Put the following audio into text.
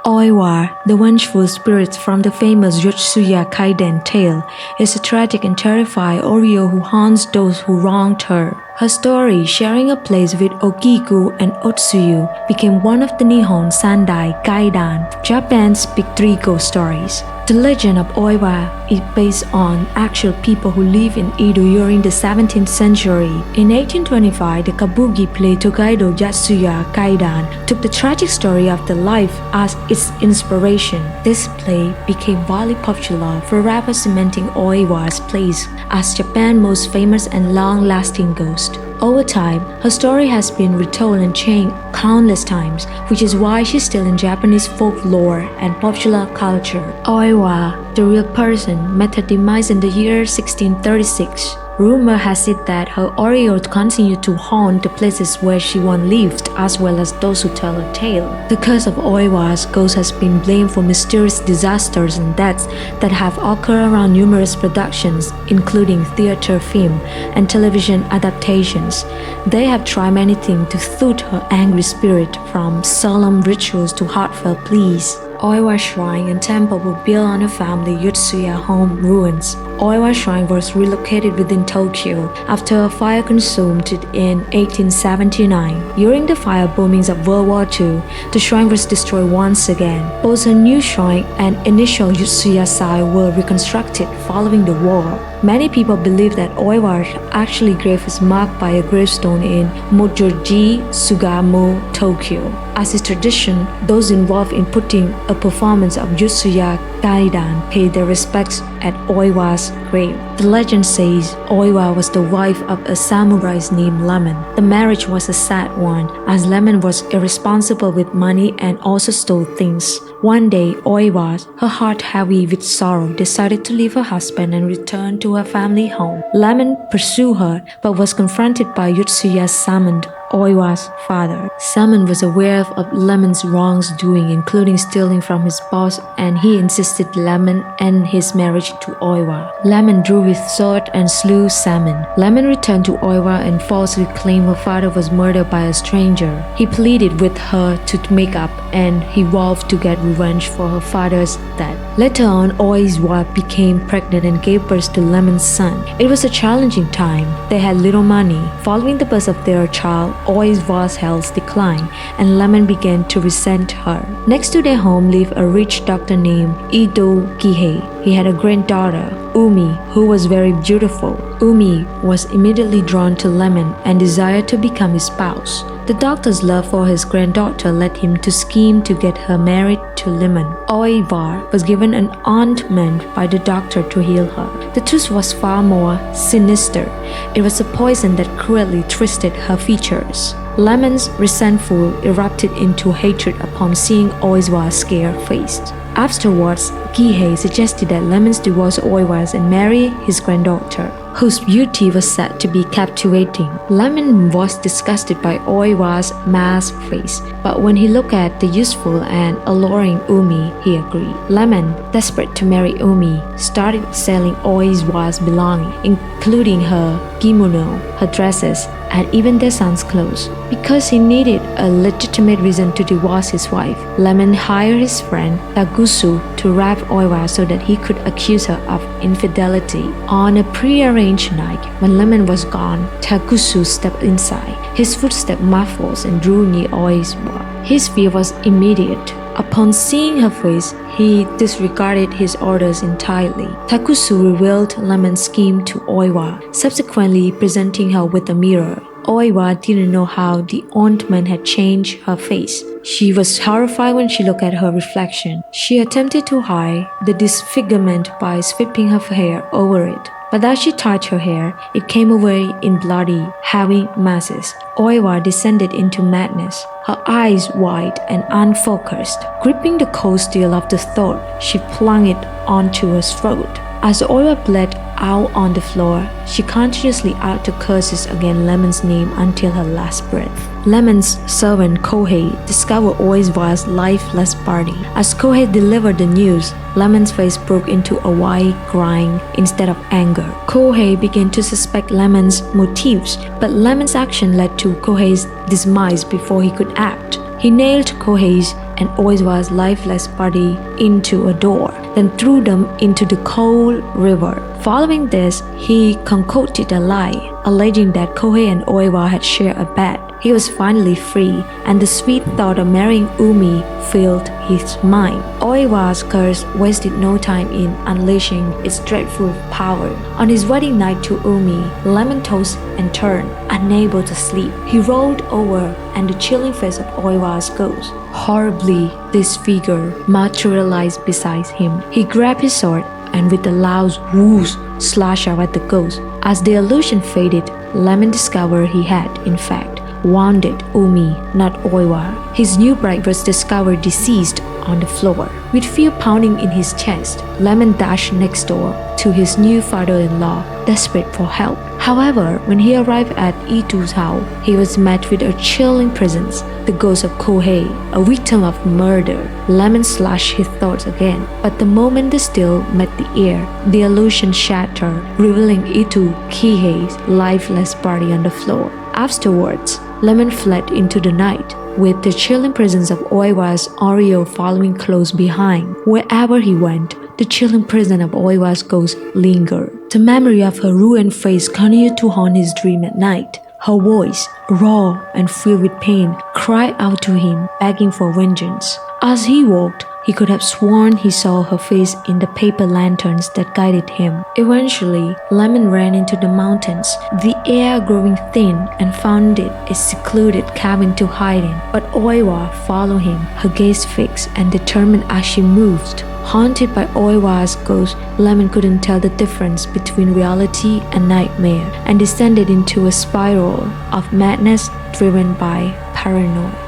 Oiwa, the vengeful spirit from the famous Yotsuya Kaidan tale, is a tragic and terrifying Oreo who haunts those who wronged her. Her story, sharing a place with Okiku and Otsuyu, became one of the Nihon Sandai Kaidan, Japan's big three ghost stories. The legend of Oiwa is based on actual people who lived in Edo during the 17th century. In 1825, the kabuki play Tokaido Yatsuya Kaidan took the tragic story of the life as its inspiration. This play became wildly popular, forever cementing Oiwa's place as Japan's most famous and long-lasting ghost. Over time, her story has been retold and changed countless times, which is why she's still in Japanese folklore and popular culture. Oiwa, the real person, met her demise in the year 1636. Rumor has it that her Oreo continued to haunt the places where she once lived, as well as those who tell her tale. The curse of Oiwa's ghost has been blamed for mysterious disasters and deaths that have occurred around numerous productions, including theater, film, and television adaptations. They have tried many things to soothe her angry spirit, from solemn rituals to heartfelt pleas. Oiwa Shrine and Temple were built on her family Yotsuya home ruins. Oiwa Shrine was relocated within Tokyo after a fire consumed it in 1879. During the fire bombings of World War II, the shrine was destroyed once again. Both a new shrine and initial Yotsuya site were reconstructed following the war. Many people believe that Oiwa's actually grave is marked by a gravestone in Mojoji, Sugamo, Tokyo. As is tradition, those involved in putting a performance of Yotsuya Kaidan paid their respects at Oiwa's grave. The legend says Oiwa was the wife of a samurai named Lemon. The marriage was a sad one, as Lemon was irresponsible with money and also stole things. One day, Oiwa, her heart heavy with sorrow, decided to leave her husband and return to her family home. Lemon pursued her, but was confronted by Yotsuya summoned Oiwa's father. Salmon was aware of Lemon's wrongdoing, including stealing from his boss, and he insisted Lemon end his marriage to Oiwa. Lemon drew his sword and slew Salmon. Lemon returned to Oiwa and falsely claimed her father was murdered by a stranger. He pleaded with her to make up, and he vowed to get revenge for her father's death. Later on, Oiwa became pregnant and gave birth to Lemon's son. It was a challenging time. They had little money. Following the birth of their child, Oiwa's health declined, and Lemon began to resent her. Next to their home lived a rich doctor named Ido Kihei. He had a granddaughter, Umi, who was very beautiful. Umi was immediately drawn to Lemon and desired to become his spouse. The doctor's love for his granddaughter led him to scheme to get her married to Lemon. Oiwa was given an ointment by the doctor to heal her. The truth was far more sinister. It was a poison that cruelly twisted her features. Lemon's resentful erupted into hatred upon seeing Oiwa's scared face. Afterwards, Kihei suggested that Lemon's divorce Oiwa and marry his granddaughter, whose beauty was said to be captivating. Lemon was disgusted by Oiwa's masked face, but when he looked at the useful and alluring Umi, he agreed. Lemon, desperate to marry Umi, started selling Oiwa's belongings, including her kimono, her dresses, and even their son's clothes. Because he needed a legitimate reason to divorce his wife, Lemon hired his friend Tagusu to rape Oiwa so that he could accuse her of infidelity. On a prearranged night, when Lemon was gone, Tagusu stepped inside. His footsteps muffled and drew near Oiwa. His fear was immediate. Upon seeing her face, he disregarded his orders entirely. Takusu revealed Lemon's scheme to Oiwa, subsequently presenting her with a mirror. Oiwa didn't know how the ointment had changed her face. She was horrified when she looked at her reflection. She attempted to hide the disfigurement by sweeping her hair over it. But as she touched her hair, it came away in bloody, heavy masses. Oiwa descended into madness, her eyes wide and unfocused. Gripping the cold steel of the throat, she flung it onto her throat. As Oiwa bled out on the floor, she continuously uttered curses against Lemon's name until her last breath. Lemon's servant Kohei discovered Oiwa's lifeless body. As Kohei delivered the news, Lemon's face broke into a wide grin instead of anger. Kohei began to suspect Lemon's motives, but Lemon's action led to Kohei's demise before he could act. He nailed Kohei's and Oiwa's lifeless body into a door, then threw them into the cold river. Following this, he concocted a lie, alleging that Kohei and Oiwa had shared a bed. He was finally free, and the sweet thought of marrying Umi filled his mind. Oiwa's curse wasted no time in unleashing its dreadful power. On his wedding night to Umi, Lemon tossed and turned, unable to sleep. He rolled over, and the chilling face of Oiwa's ghost, horribly disfigured, materialized beside him. He grabbed his sword and with a loud whoosh slashed out at the ghost. As the illusion faded, Lemon discovered he had, in fact, wounded Umi, not Oiwa. His new bride was discovered deceased on the floor. With fear pounding in his chest, Lemon dashed next door to his new father-in-law, desperate for help. However, when he arrived at Itu's house, he was met with a chilling presence, the ghost of Kohei, a victim of murder. Lemon slashed his thoughts again, but the moment the steel met the air, the illusion shattered, revealing Itu Kihei's lifeless body on the floor. Afterwards, Lemon fled into the night, with the chilling presence of Oiwa's Oreo following close behind. Wherever he went, the chilling presence of Oiwa's ghost lingered. The memory of her ruined face continued to haunt his dream at night. Her voice, raw and filled with pain, cried out to him, begging for vengeance. As he walked, he could have sworn he saw her face in the paper lanterns that guided him. Eventually, Lemon ran into the mountains, the air growing thin, and found it a secluded cabin to hide in. But Oiwa followed him, her gaze fixed and determined as she moved. Haunted by Oiwa's ghost, Lemon couldn't tell the difference between reality and nightmare, and descended into a spiral of madness driven by paranoia.